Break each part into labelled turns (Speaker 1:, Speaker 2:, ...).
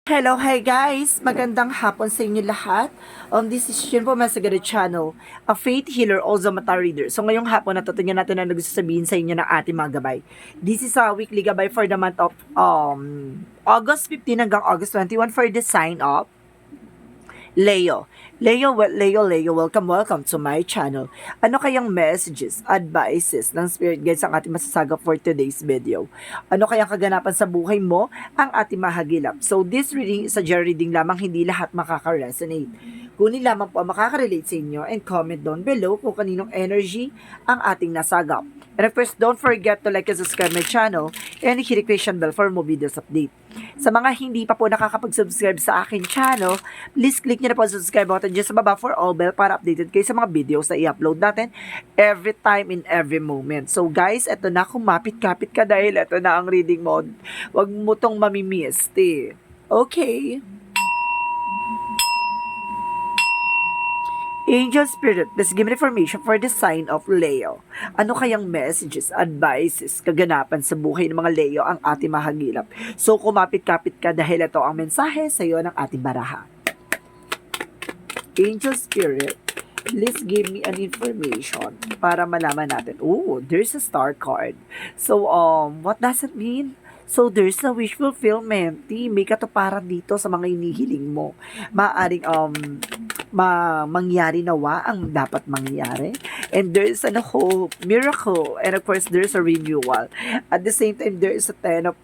Speaker 1: Hello, hi guys! Magandang hapon sa inyo lahat. This is Shin po Masagada Channel, a faith healer, also mata reader. So ngayong hapon, natutunan natin na gusto sabihin sa inyo ng ating mga gabay. This is a weekly gabay for the month of August 15 hanggang August 21 for the sign of Leo. Leo, welcome to my channel. Ano kayang messages, advices ng Spirit Guides ang ating masasagap for today's video? Ano kayang kaganapan sa buhay mo ang ating mahagilap? So this reading is a general reading lamang, hindi lahat makaka-resonate. Kunin lamang po ang makaka-relate sa inyo and comment down below kung kaninong energy ang ating nasagap. And of course, don't forget to like and subscribe my channel and hit the notification bell for more videos update. Sa mga hindi pa po nakakapag-subscribe sa akin channel, please click nyo na po ang subscribe button dyan sa baba for all bell para updated kayo sa mga videos na i-upload natin every time in every moment. So guys, eto na, kumapit-kapit ka dahil eto na ang reading mo. Huwag mo tong mamimiss, Okay. Angel Spirit, please give me information for the sign of Leo. Ano kayang messages, advices, kaganapan sa buhay ng mga Leo ang ating mahagilap? So kumapit-kapit ka dahil ito ang mensahe sa iyo ng ating baraha. Angel Spirit, please give me an information para malaman natin. Oh, there's a star card. So, what does it mean? So, there's a wish fulfillment. May katuparan dito sa mga inihiling mo. Maaring, mangyari nawa ang dapat mangyari. And there's a hope, miracle, and of course, there's a renewal. At the same time, there is a Ten of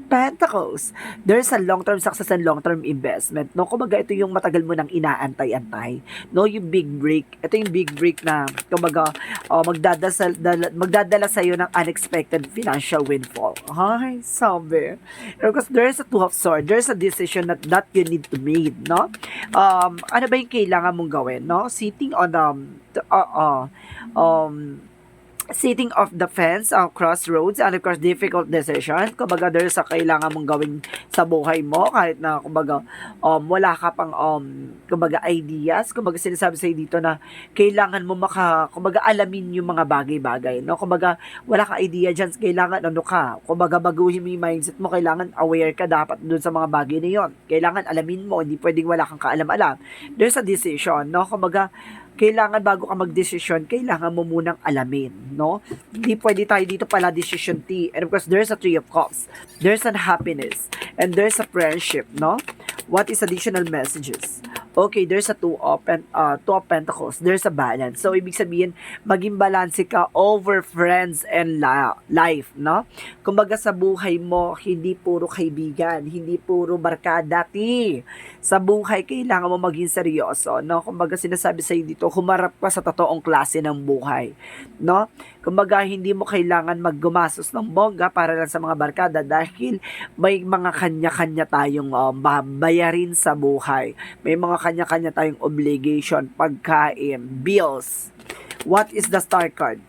Speaker 1: Pentacles. There's a long-term success and long-term investment. No, kumbaga ito yung matagal mo nang inaantay-antay. No, yung big break. Ito yung big break na kumbaga magdadala sa iyo ng unexpected financial windfall. Ay, sabi. Because there's a Two of Swords. There's a decision that you need to make, no? Ano ba yung kailangan mong gawin, no? Sitting off the fence, crossroads, and of course, difficult decision. Kumbaga, there's a kailangan mong gawin sa buhay mo, kahit na, kumbaga, wala ka pang, kumbaga, ideas. Kumbaga, sinasabi sa'yo dito na kailangan mo kumbaga, alamin yung mga bagay-bagay, no? Kumbaga, wala ka idea dyan, kailangan, kumbaga, baguhin mo yung mindset mo, kailangan aware ka dapat dun sa mga bagay na yon. Kailangan alamin mo, hindi pwedeng wala kang kaalam-alam. There's a decision, no? Kumbaga, kailangan bago ka magdesisyon, kailangan mo munang alamin, no? Hindi pwede tayo dito pala decision T. And of course, there's a Three of Cups. There's an happiness. And there's a friendship, no? What is additional messages? Okay, there's a Two of Pentacles. There's a balance. So, ibig sabihin, maging balanse ka over friends and life, no? Kumbaga sa buhay mo, hindi puro kaibigan, hindi puro barkada, Sa buhay, kailangan mo maging seryoso, no? Kumbaga sinasabi sa'yo dito, humarap ka sa totoong klase ng buhay, no? Kumbaga, hindi mo kailangan maggumasos ng bongga para lang sa mga barkada dahil may mga kanya-kanya tayong bayarin sa buhay. May mga kanya-kanya tayong obligation, pagkain, bills. What is the star card?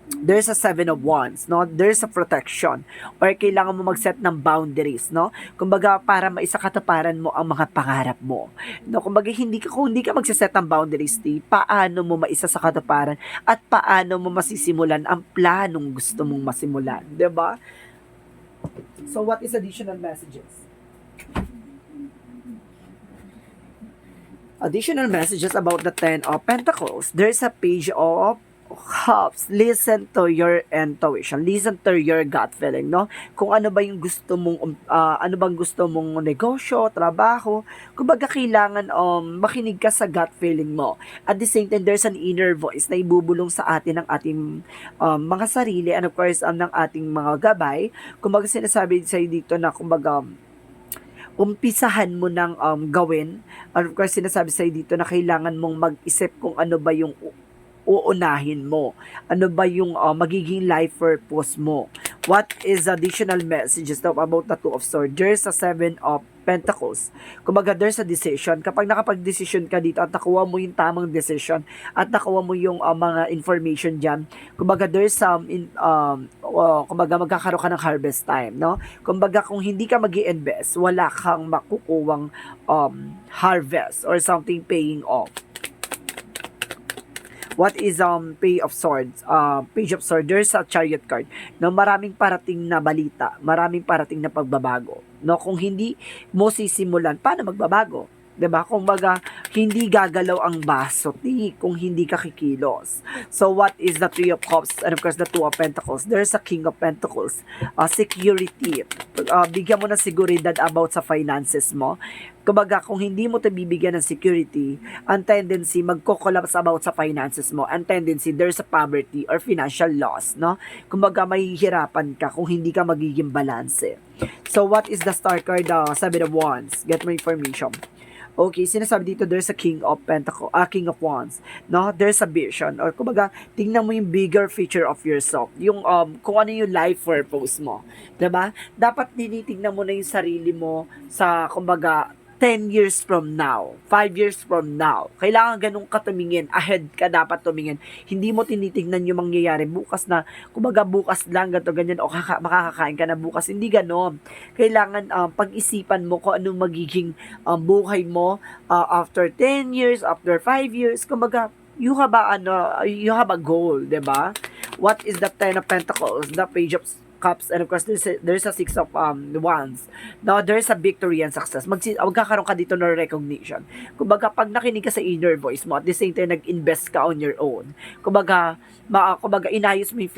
Speaker 1: There's a Seven of Wands, no? There's a protection. Or kailangan mo mag-set ng boundaries, no? Kumbaga, para maisakatuparan mo ang mga pangarap mo. No? Kumbaga, kung hindi ka magsiset ng boundaries, paano mo maisasakatuparan at paano mo masisimulan ang planong gusto mong masimulan, 'di ba? So, what is additional messages? Additional messages about the Ten of Pentacles. There's a Page of Cups. Listen to your intuition. Listen to your gut feeling, no? Kung ano ba yung gusto mong ano bang gusto mong negosyo, trabaho, kumbaga kailangan makinig ka sa gut feeling mo. At the same time, there's an inner voice na ibubulong sa atin ng ating mga sarili and of course ng ating mga gabay. Kumbaga sinasabi sa dito na kumbaga umpisahan mo ng gawin. And of course, sinasabi sa'yo dito na kailangan mong mag-isip kung ano ba yung uunahin mo. Ano ba yung magiging life purpose mo. What is additional messages about the Two of Swords? There's a Seven of Pentacles. Kumbaga, there's a decision. Kapag nakapag-decision ka dito at nakuha mo yung tamang decision at nakuha mo yung mga information dyan, kumbaga, there's kumbaga, magkakaroon ka ng harvest time, no? Kumbaga, kung hindi ka mag-i-invest, wala kang makukuwang harvest or something paying off. What is Page of Swords? Page of Swords, there's a Chariot card. No, maraming parating na balita, maraming parating na pagbabago. no? Kung hindi mo sisimulan, paano magbabago? 'Di ba? Kung baga, hindi gagalaw ang baso, kung hindi ka kikilos. So, what is the Three of Cups and of course the Two of Pentacles? There's a King of Pentacles. Security. Bigyan mo ng seguridad about sa finances mo. Kumbaga, kung hindi mo ito bibigyan ng security, ang tendency, magko-collapse about sa finances mo. Ang tendency, there's a poverty or financial loss, no? Kumbaga, mahihirapan ka kung hindi ka magiging balanse. So, what is the star card? Seven of Wands. Get more information. Okay, sinasabi dito, there's a King of Pentacles, King of Wands. No, there's a vision. Or kumbaga, tingnan mo yung bigger feature of yourself. Yung, kung ano yung life purpose mo. 'Di ba? Dapat tinitingnan mo na yung sarili mo sa, kumbaga, 10 years from now, 5 years from now. Kailangan ganun ka tumingin. Ahead ka dapat tumingin. Hindi mo tinitingnan yung mangyayari bukas na, kumbaga bukas lang, ganito, ganyan, o makakakain ka na bukas. Hindi ganon. Kailangan pag-isipan mo kung anong magiging buhay mo after 10 years, after 5 years. Kumbaga, you have a goal, 'di ba? What is the Ten of Pentacles? The Page of Cups, and of course there's a Six of Wands. Now there's a victory and success. Magkakaroon ka dito ng recognition. Kumbaga, pag nakinig ka sa inner voice mo, at the same time nag-invest ka on your own. Kumbaga, inayos mo yung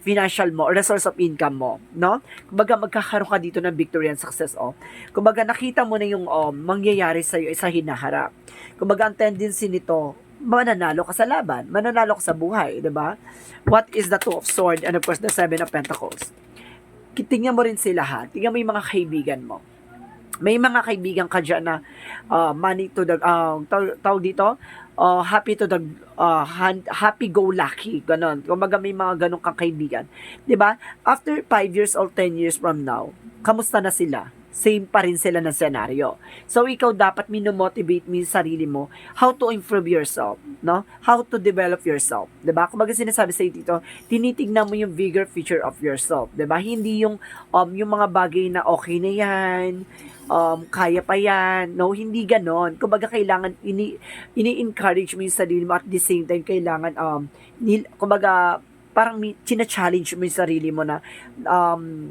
Speaker 1: financial mo, resource of income mo, no? Kumbaga, magkakaroon ka dito ng victory and success, oh. Kumbaga, nakita mo na yung mangyayari sa iyo sa hinaharap. Kumbaga, ang tendency nito, mananalo ka sa laban, mananalo ka sa buhay, 'di ba? What is the Two of Swords and of course the Seven of Pentacles? Tingnan mo rin sila, ha. Tingnan mo yung mga kaibigan mo. May mga kaibigan ka dyan na money to the tawag dito, happy to the happy go lucky, ganon. Kumbaga, may mga ganong kang kaibigan, 'di ba? After 5 years or 10 years from now, kamusta na sila? Same pa rin sila ng senaryo. So, ikaw dapat minomotivate mo yung sarili mo how to improve yourself, no? How to develop yourself, 'di ba? Kumbaga, sinasabi sa dito, tinitingnan mo yung bigger feature of yourself, 'di ba? Hindi yung mga bagay na okay na 'yan, kaya pa 'yan. No, hindi ganon. Kumbaga, kailangan ini-encourage mo yung sarili mo, at the same time kailangan kumbaga, parang china-challenge mo yung sarili mo na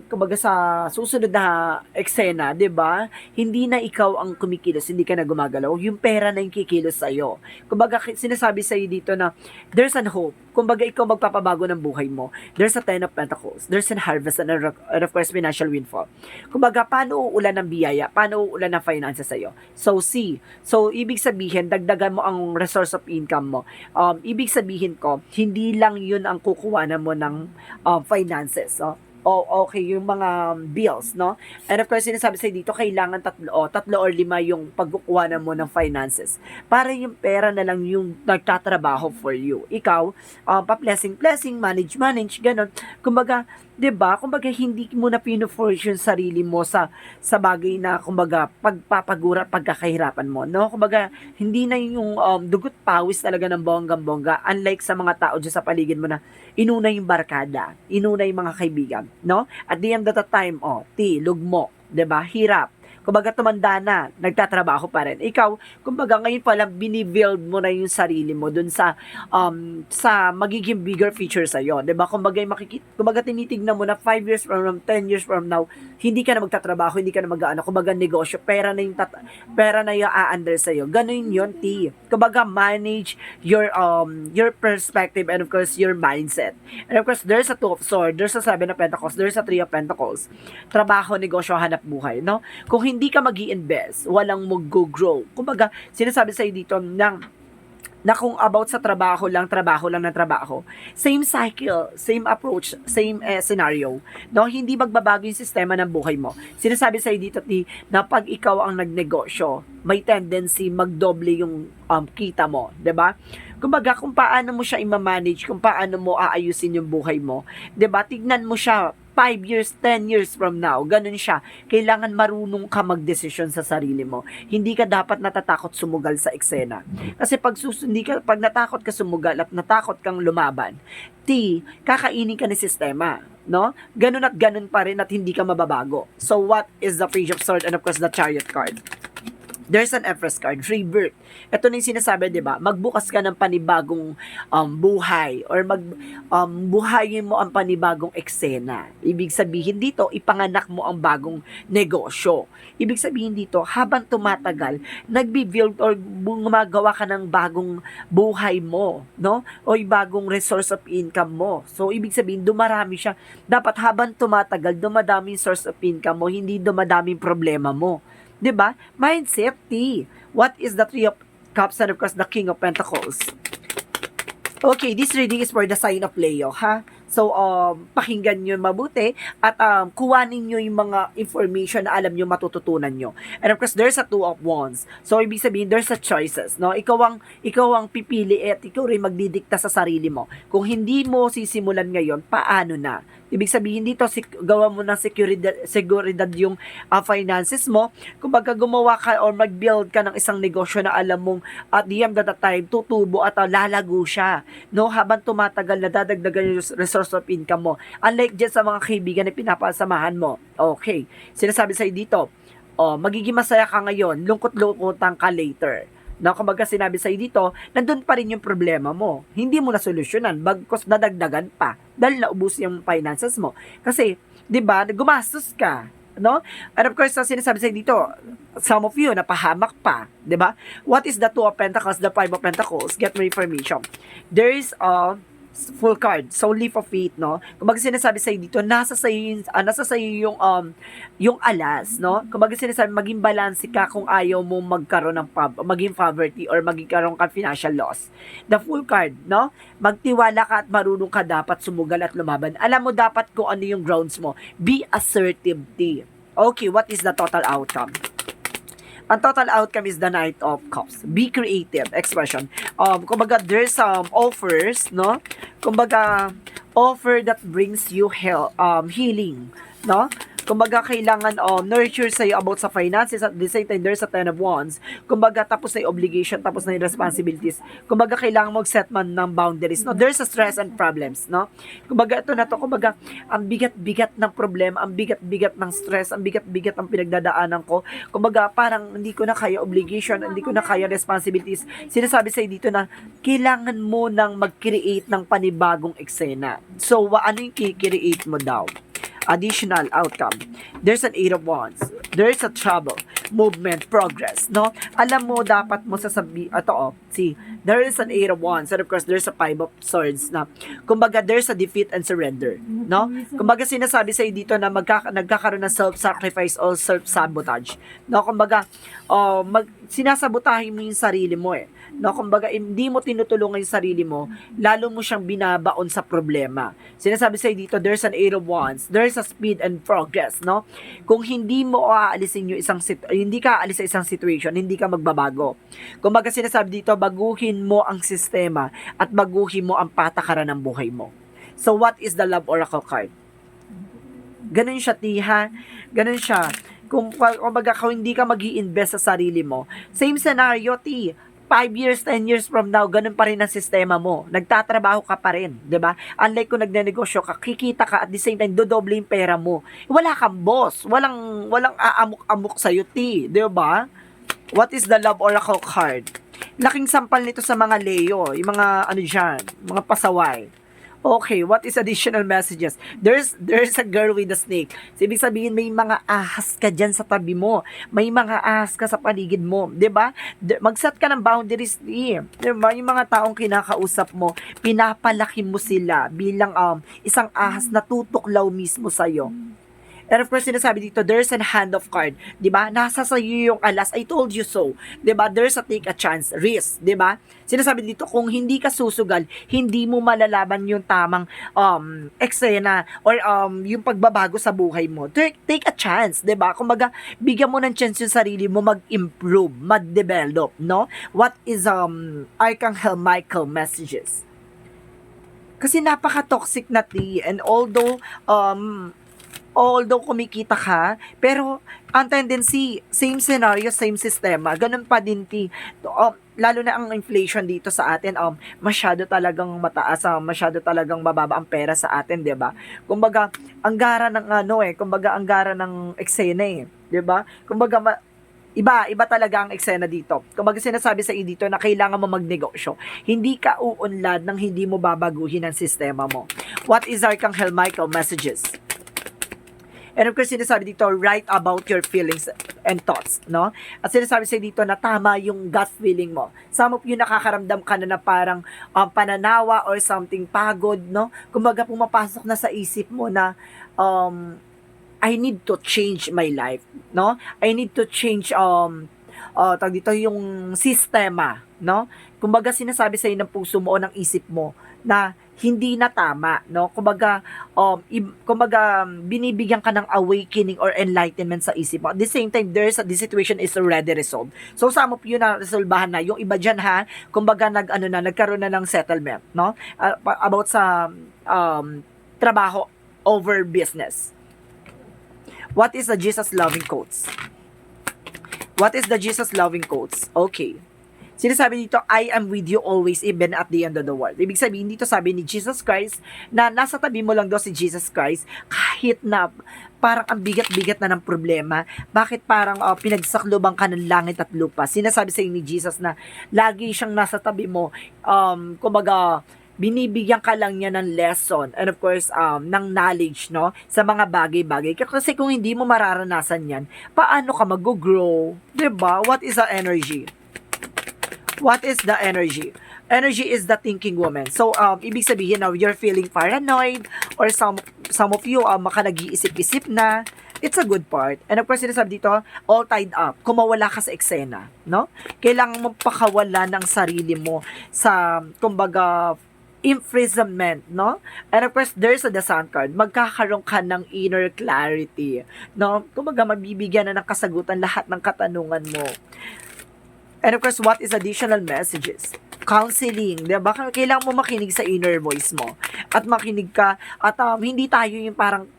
Speaker 1: kumbaga sa susunod na eksena, 'di ba? Hindi na ikaw ang kumikilos, hindi ka na gumagalaw, yung pera na yung kikilos sa iyo. Kumbaga, sinasabi sa iyo dito na there's an hope. Kumbaga, ikaw magpapabago ng buhay mo. There's a Ten of Pentacles. There's an harvest and of course financial windfall. Kumbaga, paano uulan ng biyaya? Paano uulan ng finances sa iyo? So, So, ibig sabihin, dagdagan mo ang resource of income mo. Ibig sabihin ko, hindi lang yun ang kukuhanan mo ng finances. Okay, yung mga bills, no? And of course, sinasabi sa'yo dito, kailangan tatlo or lima yung pagkukuhanan mo ng finances. Para yung pera na lang yung nagtatrabaho for you. Ikaw, pa-blessing, manage, ganon. Kumbaga, 'di ba? Kumbaga, hindi mo na pino-force yung sarili mo sa bagay na, kumbaga, pagpapagura, pagkakahirapan mo, no? Kumbaga, hindi na yung dugot pawis talaga ng bonggang-bongga, unlike sa mga tao dyan sa paligid mo na inuna yung barkada, inuna yung mga kaibigan, no? At the end of the time, lugmok, 'di ba? Hirap. Kumbaga, tumanda na, nagtatrabaho pa rin. Ikaw, kumbaga, ngayon pa lang, binibuild mo na yung sarili mo dun sa magiging bigger feature sa'yo. Diba? Kumbaga, tinitignan mo na 5 years from now, 10 years from now, hindi ka na magtatrabaho, hindi ka na mag-ano. Kumbaga, negosyo, pera na yung a-under sa'yo. Ganun yun, Kumbaga, manage your perspective and of course, your mindset. And of course, there's a Two of Swords, there's a Seven of Pentacles, there's a Three of Pentacles. Trabaho, negosyo, hanap buhay, no? Kung hindi ka mag-i-invest, walang mag-grow. Kumbaga, sinasabi sa'yo dito na kung about sa trabaho lang ng trabaho. Same cycle, same approach, same scenario. No, hindi magbabago yung sistema ng buhay mo. Sinasabi sa'yo dito na pag ikaw ang nagnegosyo, may tendency magdoble yung kita mo, 'di ba? Kumbaga, kung paano mo siya i-manage, kung paano mo aayusin yung buhay mo, 'di ba? Tignan mo siya 5 years, 10 years from now, ganun siya. Kailangan marunong ka magdesisyon sa sarili mo. Hindi ka dapat natatakot sumugal sa eksena. Kasi pag natakot ka sumugal at natakot kang lumaban, kakainin ka ng sistema, no? Ganun at ganun pa rin at hindi ka mababago. So, what is the Page of Swords and of course the Chariot card? There's an Empress card, rebirth. Ito na yung sinasabi, di ba? Magbukas ka ng panibagong buhay or buhayin mo ang panibagong eksena. Ibig sabihin dito, ipanganak mo ang bagong negosyo. Ibig sabihin dito, habang tumatagal, nagbi-build or gumagawa ka ng bagong buhay mo, no? O yung bagong resource of income mo. So, ibig sabihin, dumarami siya. Dapat habang tumatagal, dumadami yung source of income mo, hindi dumadami yung problema mo. 'Di ba? Mind safety. What is the Three of Cups and of course the King of Pentacles? Okay, this reading is for the sign of Leo, ha? So, pakinggan nyo mabuti at kuhanin nyo yung mga information na alam nyo matututunan nyo. And of course, there's a Two of Wands. So, ibig sabihin, there's a choices, no? Ikaw ang pipili at ikaw rin magdidikta sa sarili mo. Kung hindi mo sisimulan ngayon, paano na? Ibig sabihin dito, gawa mo ng seguridad yung finances mo. Kung baga gumawa ka or mag-build ka ng isang negosyo na alam mong at the end of the time, tutubo at lalago siya. No? Habang tumatagal na dadagdagan yung resource of income mo. Unlike dyan sa mga kaibigan na pinapasamahan mo. Okay. Sinasabi sa'yo dito, magiging masaya ka ngayon, lungkot-lungkotan ka later. Na kumbaga sinabi sa'yo dito, nandun pa rin yung problema mo. Hindi mo na solusyonan, bagkos nadagdagan pa. Dahil naubos yung finances mo. Kasi, di ba, gumastos ka. No? And of course, sinasabi sa'yo dito, some of you, napahamak pa. Di ba? What is the Two of Pentacles, the Five of Pentacles? Get more information. There is a full card. So, leap of faith, no? Kumbaga sinasabi sa'yo dito, nasa sa'yo yung alas, no? Kumbaga sinasabi, maging balance ka kung ayaw mo magkaroon ng maging poverty or magkaroon ka financial loss. The full card, no? Magtiwala ka at marunong ka dapat sumugal at lumaban. Alam mo dapat kung ano yung grounds mo. Be assertive. Okay, what is the total outcome? Ang total outcome is the Knight of Cups. Be creative. Expression. Kumbaga, there's some offers, no? Kumbaga, offer that brings you healing, no? Kumbaga, kailangan nurture sa'yo about sa finances at the same time, there's a Ten of Wands. Kumbaga, tapos na yung obligation, tapos na yung responsibilities. Kumbaga, kailangan mag-set man ng boundaries, no? There's a stress and problems, no? Kumbaga, ito na to, kumbaga, ang bigat-bigat ng problema, ang bigat-bigat ng stress, ang bigat-bigat ng pinagdadaanan ko. Kumbaga, parang hindi ko na kaya obligation, hindi ko na kaya responsibilities. Sinasabi sa'yo dito na, kailangan mo nang mag-create ng panibagong eksena. So, ano yung i-create mo daw? Additional outcome. There's an Eight of Wands. There's a trouble, movement, progress, no? Alam mo, dapat mo see, there is an Eight of Wands, and of course, there's a Five of Swords na, kumbaga, there's a defeat and surrender, no? Kumbaga, sinasabi sa'yo dito na nagkakaroon ng self-sacrifice or self-sabotage, no? Kumbaga, sinasabotahin mo yung sarili mo no? Kumbaga, hindi mo tinutulungan yung sarili mo, lalo mo siyang binabaon sa problema. Sinasabi sa'yo dito, there's an Eight of Wands, there's a speed and progress, no? Kung hindi mo aalisin yung hindi ka aalis sa isang situation, hindi ka magbabago. Kumbaga, sinasabi dito, baguhin mo ang sistema at baguhin mo ang patakaran ng buhay mo. So, what is the Love Oracle card? Ganun siya, Tiha. Ganun siya. Kung hindi ka mag-i-invest sa sarili mo, same scenario, Ti. 5 years, 10 years from now, ganun pa rin ang sistema mo. Nagtatrabaho ka pa rin, 'di ba? Unlike kung nagnenegosyo ka, kikita ka at the same time dodoble yung pera mo. Wala kang boss, walang aamok-amok sa iyo, 'di ba? What is the Love Oracle card? Laking sampal nito sa mga Leo, yung mga mga pasaway. Okay, what is additional messages? There's a girl with a snake. So, ibig sabihin, may mga ahas ka dyan sa tabi mo. May mga ahas ka sa paligid mo. 'Di ba? Mag-set ka ng boundaries. 'Di ba? Yung mga taong kinakausap mo, pinapalaki mo sila bilang isang ahas na tutuklaw mismo sa'yo. And of course, sinasabi dito, there's a hand of card. 'Di ba? Nasa sa'yo yung alas. I told you so. 'Di ba? There's a take a chance, risk. 'Di ba? Sinasabi dito, kung hindi ka susugal, hindi mo malalaban yung tamang eksena or yung pagbabago sa buhay mo. Take a chance, 'di ba? Kumbaga, bigyan mo ng chance yung sarili mo mag-improve, mag-develop, no? What is Archangel Michael messages? Kasi napaka-toxic na and although kumikita ka, pero ang tendency, same scenario, same sistema, ganun pa din lalo na ang inflation dito sa atin, masyado talagang mataas, masyado talagang mababa ang pera sa atin, 'di ba? Kumbaga, ang gara ng kumbaga ang gara ng eksena 'di ba? Kumbaga Iba talaga ang eksena dito. Kumbaga sinasabi sa dito na kailangan mo magnegosyo. Hindi ka uunlad ng hindi mo babaguhin ang sistema mo. What is Archangel Michael messages? And of course, sinasabi dito, write about your feelings and thoughts, no? At sinasabi sa dito na tama yung gut feeling mo. Some of you nakakaramdam ka na parang pananawa or something pagod, no? Kumbaga pumapasok na sa isip mo na I need to change my life, no? I need to change tawag dito yung sistema, no? Kumbaga sinasabi sa ng puso mo o ng isip mo na hindi na tama, no? Kumbaga binibigyan ka ng awakening or enlightenment sa isip mo. At the same time, the situation is already resolved. So some of you na resolbahan na, yung iba diyan ha, kumbaga nagkaroon na ng settlement, no? About sa trabaho over business. What is the Jesus loving quotes? What is the Jesus loving quotes? Okay. Sinasabi dito, I am with you always even at the end of the world. Ibig sabihin dito sabi ni Jesus Christ na nasa tabi mo lang daw si Jesus Christ kahit na parang ang bigat-bigat na ng problema. Bakit parang pinagsakloban ka ng langit at lupa? Sinasabi sa ni Jesus na lagi siyang nasa tabi mo. Kumbaga, binibigyan ka lang niya ng lesson and of course ng knowledge, no, sa mga bagay-bagay. Kasi kung hindi mo mararanasan yan, paano ka mag-grow? 'Di ba? What is the energy? What is the energy? Energy is the thinking woman. So, ibig sabihin na you're feeling paranoid or some of you maka nag-iisip-isip na. It's a good part. And of course, sinasabi dito, all tied up. Kumawala ka sa eksena, no? Kailangan mo pakawala ng sarili mo sa, kumbaga, imprisonment, no? And of course, there's the Sun card. Magkakaroon ka ng inner clarity, no? Kumbaga, mabibigyan na ng kasagutan lahat ng katanungan mo. And of course, what is additional messages? Counseling, diba? Kailangan mo makinig sa inner voice mo. At makinig ka, at hindi tayo yung parang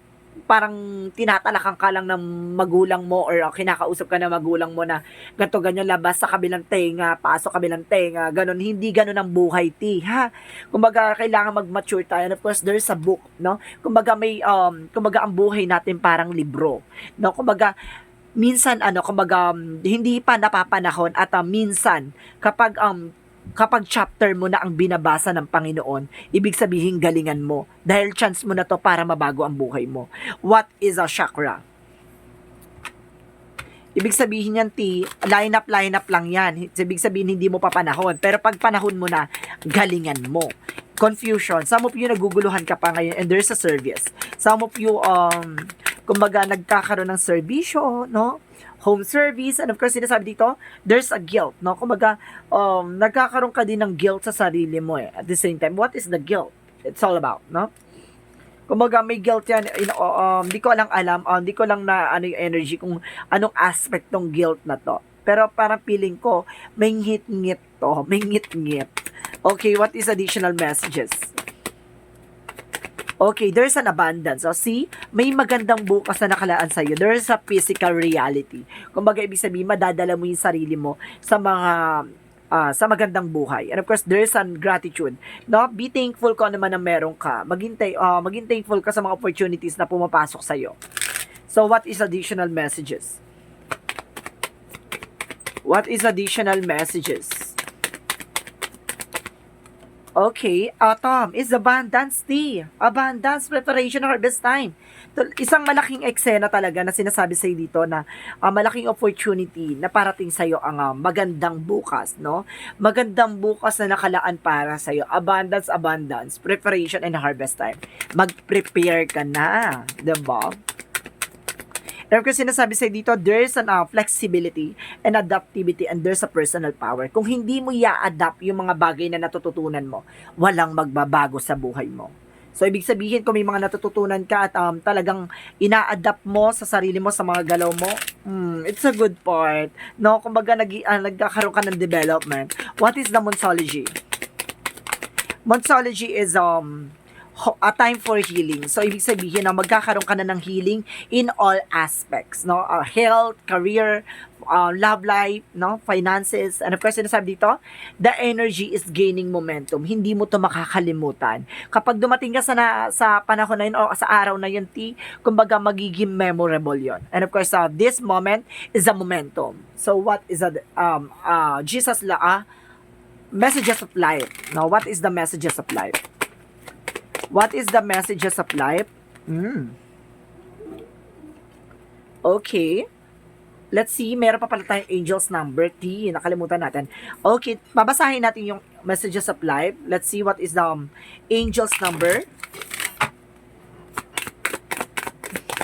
Speaker 1: tinatalakan ka lang ng magulang mo or kinakausap ka ng magulang mo na ganito, ganyan, labas sa kabilang tenga, pasok kabilang tenga, ganon. Hindi ganon ang buhay, ha? Kumbaga, kailangan mag-mature tayo. And of course, there's a book, no? Kumbaga, kumbaga, ang buhay natin parang libro, no? Kumbaga, minsan kumbaga hindi pa napapanahon at minsan kapag chapter mo na ang binabasa ng Panginoon, ibig sabihin galingan mo dahil chance mo na to para mabago ang buhay mo. What is a chakra? Ibig sabihin yan, line up lang yan. Ibig sabihin hindi mo pa panahon. Pero pag panahon mo na, galingan mo. Confusion. Some of you naguguluhan ka pa ngayon and there's a service. Some of you kumbaga nagkakaroon ng serbisyo, no? Home service, and of course sinasabi dito, there's a guilt, no? Kumbaga nagkakaroon ka din ng guilt sa sarili mo eh. At the same time, what is the guilt? It's all about, no? Kumbaga may guilt yan, di ko lang alam, di ko lang na ano yung energy kung anong aspect ng guilt na to. Pero parang feeling ko may ngit-ngit to, may ngit-ngit. Okay, what is additional messages? Okay, there's an abundance. So, see, may magandang bukas na nakalaan sa'yo. There's a physical reality. Kumbaga, ibig sabihin, madadala mo yung sarili mo sa mga, sa magandang buhay. And of course, there's an gratitude. No? Be thankful kung ano man ang meron ka. Maging thankful ka sa mga opportunities na pumapasok sa'yo. So, what is additional messages? What is additional messages? Okay, autumn is abundance tea. Abundance, preparation, harvest time. Isang malaking eksena talaga na sinasabi sa'yo dito na malaking opportunity na parating sa'yo ang magandang bukas, no? Magandang bukas na nakalaan para sa'yo. Abundance, preparation, and harvest time. Mag-prepare ka na, diba? Pero kasi sinasabi sa'yo dito, there's an flexibility and adaptivity and there's a personal power. Kung hindi mo i-adapt yung mga bagay na natututunan mo, walang magbabago sa buhay mo. So, ibig sabihin, kung may mga natututunan ka at talagang ina-adapt mo sa sarili mo, sa mga galaw mo, it's a good part. No? Kumbaga, nagkakaroon ka ng development. What is the Monsology? Monsology is a time for healing. So, ibig sabihin na magkakaroon ka na ng healing in all aspects, no? Health, career, love life, no? Finances. And of course, sinasabi dito, the energy is gaining momentum. Hindi mo to makakalimutan. Kapag dumating ka sa panahon na yun o sa araw na yun, kumbaga magiging memorable yon. And of course, this moment is a momentum. So, what is messages of life? Now, what is the messages of life? What is the messages of life? Okay. Let's see. Meron pa pala tayong angels number T. Nakalimutan natin. Okay. Babasahin natin yung messages of life. Let's see what is the angels number.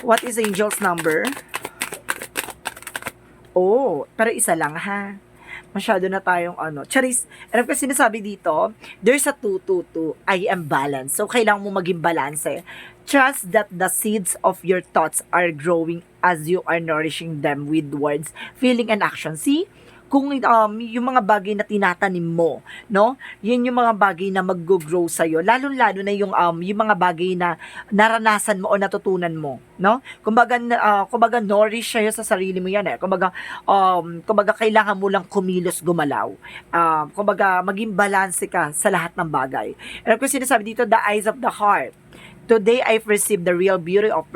Speaker 1: What is angels number? Oh, pero isa lang ha. Masyado na tayong Charis. And kasi sinasabi dito, there's a 222. I am balanced. So, kailangan mo maging balance eh. Trust that the seeds of your thoughts are growing as you are nourishing them with words, feeling, and action. See? Kung yung mga bagay na tinatanim mo, no? Yun yung mga bagay na mag-grow sa'yo. Lalo-lalo na yung mga bagay na naranasan mo o natutunan mo, no? Kumbaga nourish sa'yo sa sarili mo yan eh. Kumbaga kailangan mo lang kumilos, gumalaw. Kumbaga maging balanse ka sa lahat ng bagay. And kung sinasabi dito, the eyes of the heart. Today, I perceive the real beauty of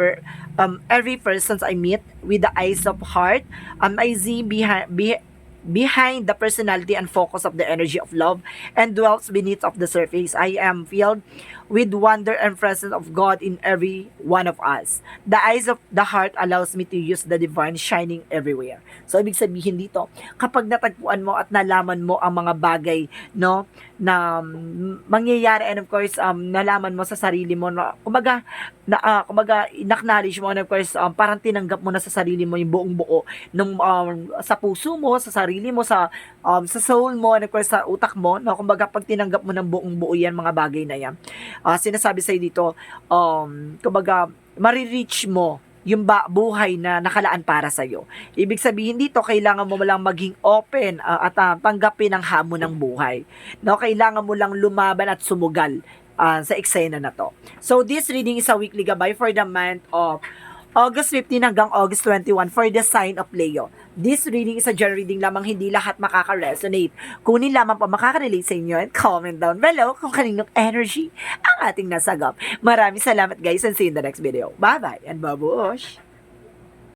Speaker 1: every person I meet with the eyes of heart. I see behind the personality and focus of the energy of love and dwells beneath of the surface. I am filled with wonder and presence of God in every one of us. The eyes of the heart allows me to use the divine shining everywhere. So, ibig sabihin dito, kapag natagpuan mo at nalaman mo ang mga bagay, no, na mangyayari, and of course, nalaman mo sa sarili mo, na, kumbaga, in-acknowledge mo, and of course, parang tinanggap mo na sa sarili mo yung buong buo, nung, sa puso mo, sa sarili mo, sa soul mo, and of course, sa utak mo, no, kumbaga, pag tinanggap mo ng buong buo yan, mga bagay na yan, sinasabi sa'yo dito, kumbaga, marireach mo yung buhay na nakalaan para sa'yo. Ibig sabihin dito, kailangan mo lang maging open at tanggapin ang hamon ng buhay. No? Kailangan mo lang lumaban at sumugal sa eksena na to. So, this reading is a weekly gabay for the month of August 15 hanggang August 21 for the sign of Leo. This reading is a general reading lamang, hindi lahat makaka-resonate. Kunin lamang pa makaka-relate sa inyo and comment down below kung kaninong energy ang ating nasagap. Maraming salamat guys and see you in the next video. Bye-bye and babush!